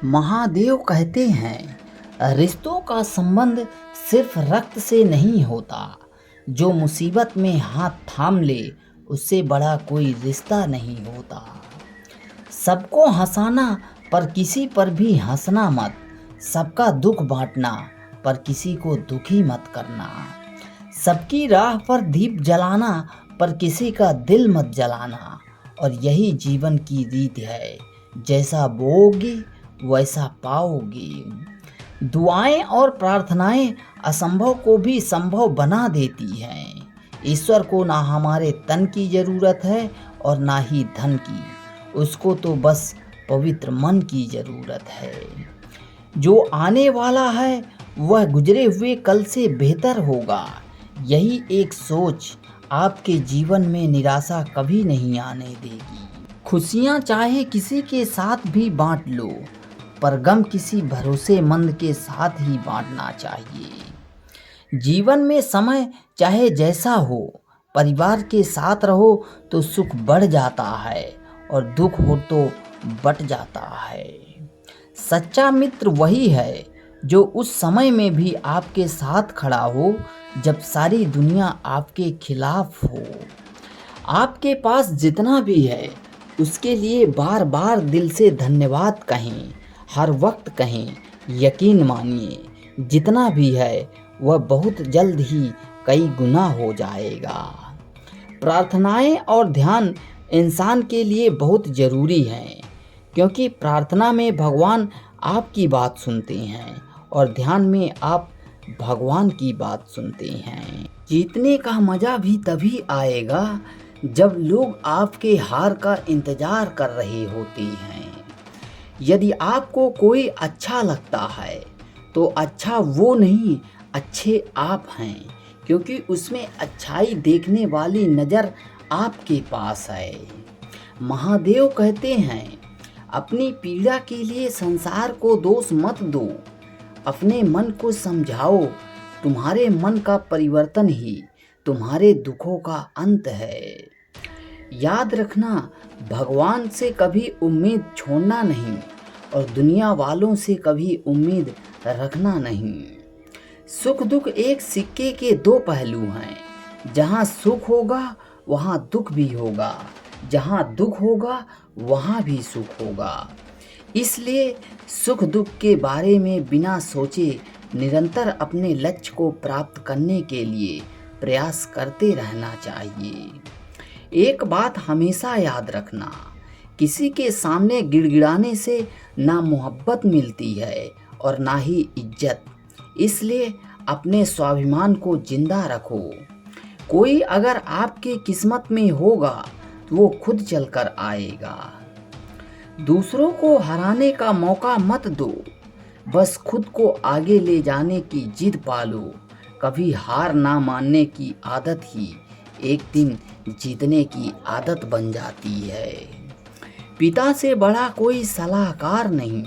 महादेव कहते हैं, रिश्तों का संबंध सिर्फ रक्त से नहीं होता। जो मुसीबत में हाथ थाम ले, उससे बड़ा कोई रिश्ता नहीं होता। सबको हंसाना पर किसी पर भी हंसना मत। सबका दुख बांटना पर किसी को दुखी मत करना। सबकी राह पर दीप जलाना पर किसी का दिल मत जलाना। और यही जीवन की रीत है, जैसा बोओगे वैसा पाओगे। दुआएं और प्रार्थनाएं असंभव को भी संभव बना देती हैं। ईश्वर को ना हमारे तन की ज़रूरत है और ना ही धन की। उसको तो बस पवित्र मन की ज़रूरत है। जो आने वाला है वह गुजरे हुए कल से बेहतर होगा। यही एक सोच आपके जीवन में निराशा कभी नहीं आने देगी। खुशियाँ चाहे किसी के साथ भी बांट लो, पर गम किसी भरोसेमंद के साथ ही बांटना चाहिए। जीवन में समय चाहे जैसा हो, परिवार के साथ रहो तो सुख बढ़ जाता है और दुख हो तो बट जाता है। सच्चा मित्र वही है जो उस समय में भी आपके साथ खड़ा हो जब सारी दुनिया आपके खिलाफ हो। आपके पास जितना भी है उसके लिए बार बार दिल से धन्यवाद कहें, हर वक्त कहें। यकीन मानिए, जितना भी है वह बहुत जल्द ही कई गुना हो जाएगा। प्रार्थनाएं और ध्यान इंसान के लिए बहुत ज़रूरी हैं, क्योंकि प्रार्थना में भगवान आपकी बात सुनते हैं और ध्यान में आप भगवान की बात सुनते हैं। जीतने का मज़ा भी तभी आएगा जब लोग आपके हार का इंतज़ार कर रहे होते हैं। यदि आपको कोई अच्छा लगता है तो अच्छा वो नहीं, अच्छे आप हैं, क्योंकि उसमें अच्छाई देखने वाली नज़र आपके पास है। महादेव कहते हैं, अपनी पीड़ा के लिए संसार को दोष मत दो। अपने मन को समझाओ, तुम्हारे मन का परिवर्तन ही तुम्हारे दुखों का अंत है। याद रखना, भगवान से कभी उम्मीद छोड़ना नहीं और दुनिया वालों से कभी उम्मीद रखना नहीं। सुख दुख एक सिक्के के दो पहलू हैं। जहाँ सुख होगा वहाँ दुख भी होगा, जहाँ दुख होगा वहाँ भी सुख होगा। इसलिए सुख दुख के बारे में बिना सोचे निरंतर अपने लक्ष्य को प्राप्त करने के लिए प्रयास करते रहना चाहिए। एक बात हमेशा याद रखना, किसी के सामने गिड़गिड़ाने से ना मोहब्बत मिलती है और ना ही इज्जत। इसलिए अपने स्वाभिमान को जिंदा रखो। कोई अगर आपके किस्मत में होगा तो वो खुद चलकर आएगा। दूसरों को हराने का मौका मत दो, बस खुद को आगे ले जाने की जिद पालो। कभी हार ना मानने की आदत ही एक दिन जीतने की आदत बन जाती है। पिता से बड़ा कोई सलाहकार नहीं,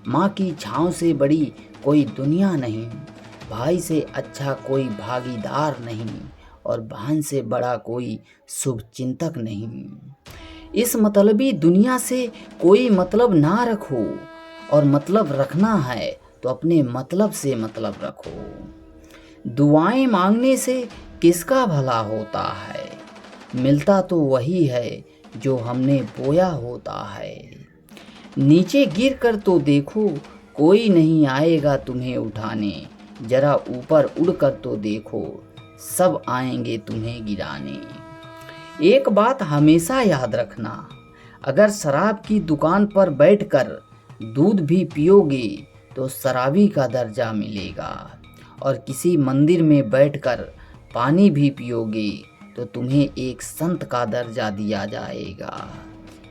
माँ की छाँव से बड़ी कोई दुनिया नहीं, भाई से अच्छा कोई भागीदार नहीं और बहन से बड़ा कोई शुभचिंतक नहीं। इस मतलबी दुनिया से कोई मतलब ना रखो, और मतलब रखना है तो अपने मतलब से मतलब रखो। दुआएं मांगने से किसका भला होता है? मिलता तो वही है जो हमने बोया होता है। नीचे गिर कर तो देखो, कोई नहीं आएगा तुम्हें उठाने। जरा ऊपर उड़ कर तो देखो, सब आएंगे तुम्हें गिराने। एक बात हमेशा याद रखना, अगर शराब की दुकान पर बैठकर दूध भी पियोगे तो शराबी का दर्जा मिलेगा, और किसी मंदिर में बैठकर पानी भी पियोगे तो तुम्हें एक संत का दर्जा दिया जाएगा।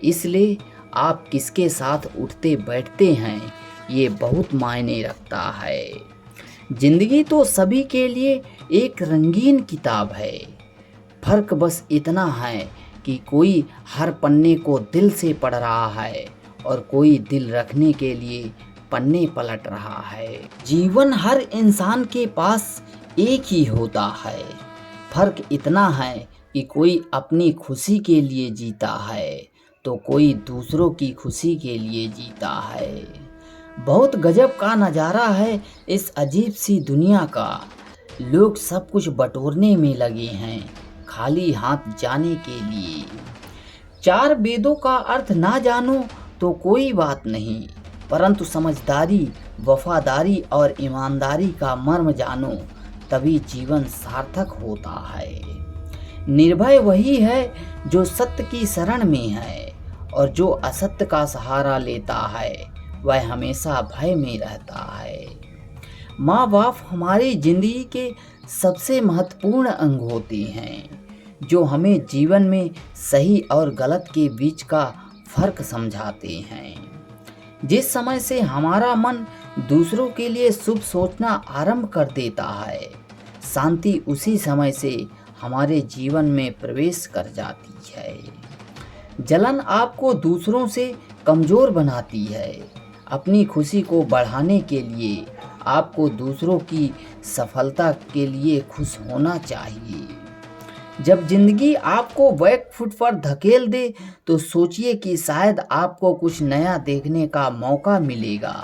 इसलिए आप किसके साथ उठते बैठते हैं ये बहुत मायने रखता है। जिंदगी तो सभी के लिए एक रंगीन किताब है। फर्क बस इतना है कि कोई हर पन्ने को दिल से पढ़ रहा है और कोई दिल रखने के लिए पन्ने पलट रहा है। जीवन हर इंसान के पास एक ही होता है। फर्क इतना है कि कोई अपनी खुशी के लिए जीता है तो कोई दूसरों की खुशी के लिए जीता है। बहुत गजब का नज़ारा है इस अजीब सी दुनिया का। लोग सब कुछ बटोरने में लगे हैं, खाली हाथ जाने के लिए। चार वेदों का अर्थ ना जानो तो कोई बात नहीं, परंतु समझदारी, वफादारी और ईमानदारी का मर्म जानो, तभी जीवन सार्थक होता है। निर्भय वही है जो सत्य की शरण में है, और जो असत्य का सहारा लेता है वह हमेशा भय में रहता है। माँ बाप हमारी जिंदगी के सबसे महत्वपूर्ण अंग होते हैं, जो हमें जीवन में सही और गलत के बीच का फर्क समझाते हैं। जिस समय से हमारा मन दूसरों के लिए शुभ सोचना आरंभ कर देता है, शांति उसी समय से हमारे जीवन में प्रवेश कर जाती है। जलन आपको दूसरों से कमज़ोर बनाती है। अपनी खुशी को बढ़ाने के लिए आपको दूसरों की सफलता के लिए खुश होना चाहिए। जब ज़िंदगी आपको बैक फुट पर धकेल दे तो सोचिए कि शायद आपको कुछ नया देखने का मौका मिलेगा।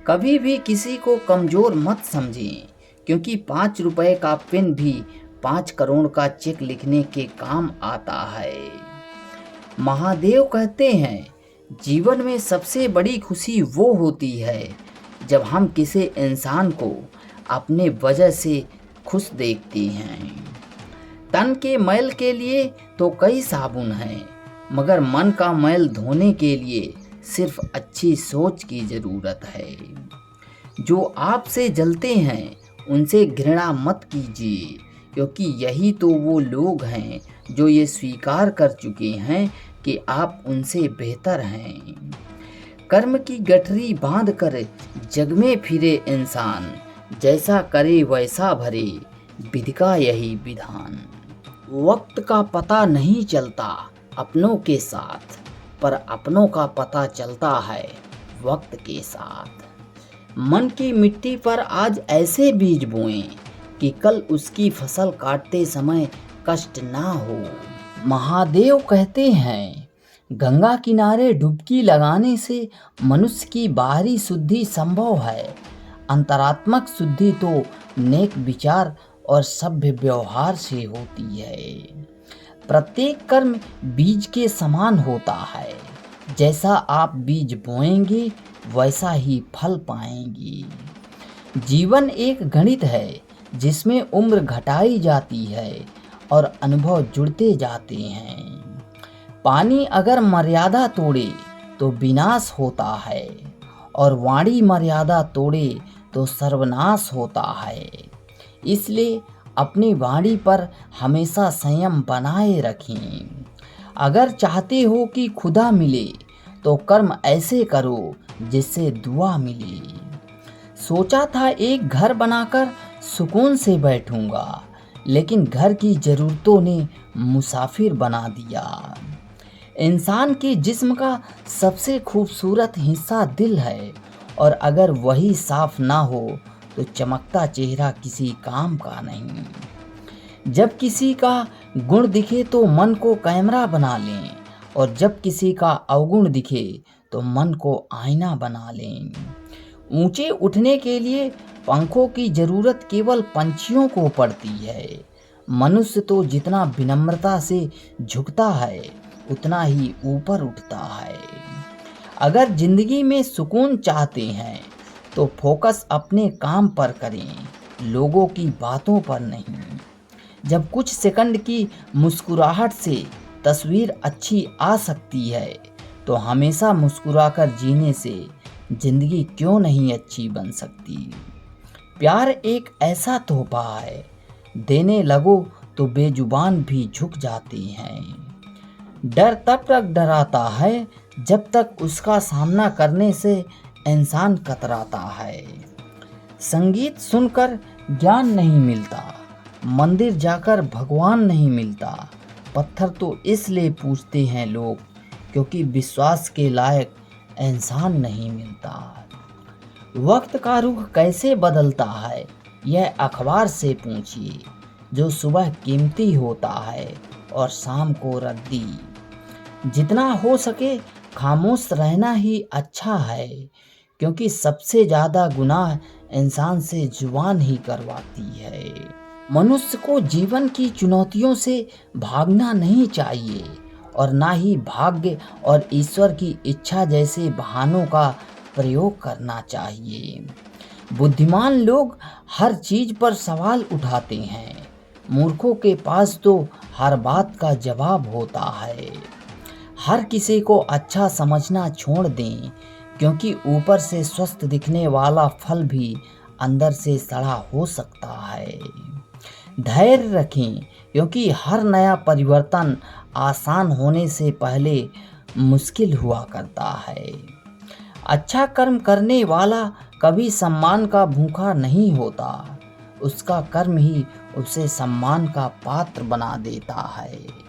कभी भी किसी को कमज़ोर मत समझें, क्योंकि 5 रुपए का पेन भी 5 करोड़ का चेक लिखने के काम आता है। महादेव कहते हैं, जीवन में सबसे बड़ी खुशी वो होती है जब हम किसी इंसान को अपने वजह से खुश देखते हैं। तन के मैल के लिए तो कई साबुन हैं, मगर मन का मैल धोने के लिए सिर्फ अच्छी सोच की ज़रूरत है। जो आपसे जलते हैं उनसे घृणा मत कीजिए, क्योंकि यही तो वो लोग हैं जो ये स्वीकार कर चुके हैं कि आप उनसे बेहतर हैं। कर्म की गठरी बांध कर जग में फिरे इंसान, जैसा करे वैसा भरे, विधि का यही विधान। वक्त का पता नहीं चलता अपनों के साथ, पर अपनों का पता चलता है वक्त के साथ। मन की मिट्टी पर आज ऐसे बीज बोएं कि कल उसकी फसल काटते समय कष्ट ना हो। महादेव कहते हैं, गंगा किनारे डुबकी लगाने से मनुष्य की बाहरी शुद्धि संभव है, अंतरात्मक शुद्धि तो नेक विचार और सभ्य व्यवहार से होती है। प्रत्येक कर्म बीज के समान होता है, जैसा आप बीज बोएंगे वैसा ही फल पाएंगे। जीवन एक गणित है जिसमें उम्र घटाई जाती है और अनुभव जुड़ते जाते हैं। पानी अगर मर्यादा तोड़े तो विनाश होता है, और वाणी मर्यादा तोड़े तो सर्वनाश होता है। इसलिए अपनी वाणी पर हमेशा संयम बनाए रखें। अगर चाहते हो कि खुदा मिले तो कर्म ऐसे करो जिससे दुआ मिले। सोचा था एक घर बनाकर सुकून से बैठूंगा, लेकिन घर की ज़रूरतों ने मुसाफिर बना दिया। इंसान के जिस्म का सबसे खूबसूरत हिस्सा दिल है, और अगर वही साफ ना हो तो चमकता चेहरा किसी काम का नहीं। जब किसी का गुण दिखे तो मन को कैमरा बना लें, और जब किसी का अवगुण दिखे तो मन को आईना बना लें। ऊंचे उठने के लिए पंखों की ज़रूरत केवल पंछियों को पड़ती है। मनुष्य तो जितना विनम्रता से झुकता है उतना ही ऊपर उठता है। अगर जिंदगी में सुकून चाहते हैं तो फोकस अपने काम पर करें, लोगों की बातों पर नहीं। जब कुछ सेकंड की मुस्कुराहट से तस्वीर अच्छी आ सकती है तो हमेशा मुस्कुराकर जीने से जिंदगी क्यों नहीं अच्छी बन सकती। प्यार एक ऐसा तोहफा है, देने लगो तो बेजुबान भी झुक जाते हैं। डर तब तक डराता है जब तक उसका सामना करने से इंसान कतराता है। संगीत सुनकर ज्ञान नहीं मिलता, मंदिर जाकर भगवान नहीं मिलता। पत्थर तो इसलिए पूछते हैं लोग क्योंकि विश्वास के लायक इंसान नहीं मिलता। वक्त का रुख कैसे बदलता है यह अखबार से पूछिए, जो सुबह कीमती होता है और शाम को रद्दी। जितना हो सके खामोश रहना ही अच्छा है, क्योंकि सबसे ज़्यादा गुनाह इंसान से जुबान ही करवाती है। मनुष्य को जीवन की चुनौतियों से भागना नहीं चाहिए और ना ही भाग्य और ईश्वर की इच्छा जैसे बहानों का प्रयोग करना चाहिए। बुद्धिमान लोग हर चीज पर सवाल उठाते हैं, मूर्खों के पास तो हर बात का जवाब होता है। हर किसी को अच्छा समझना छोड़ दें, क्योंकि ऊपर से स्वस्थ दिखने वाला फल भी अंदर से सड़ा हो सकता है। धैर्य रखें, क्योंकि हर नया परिवर्तन आसान होने से पहले मुश्किल हुआ करता है। अच्छा कर्म करने वाला कभी सम्मान का भूखा नहीं होता, उसका कर्म ही उसे सम्मान का पात्र बना देता है।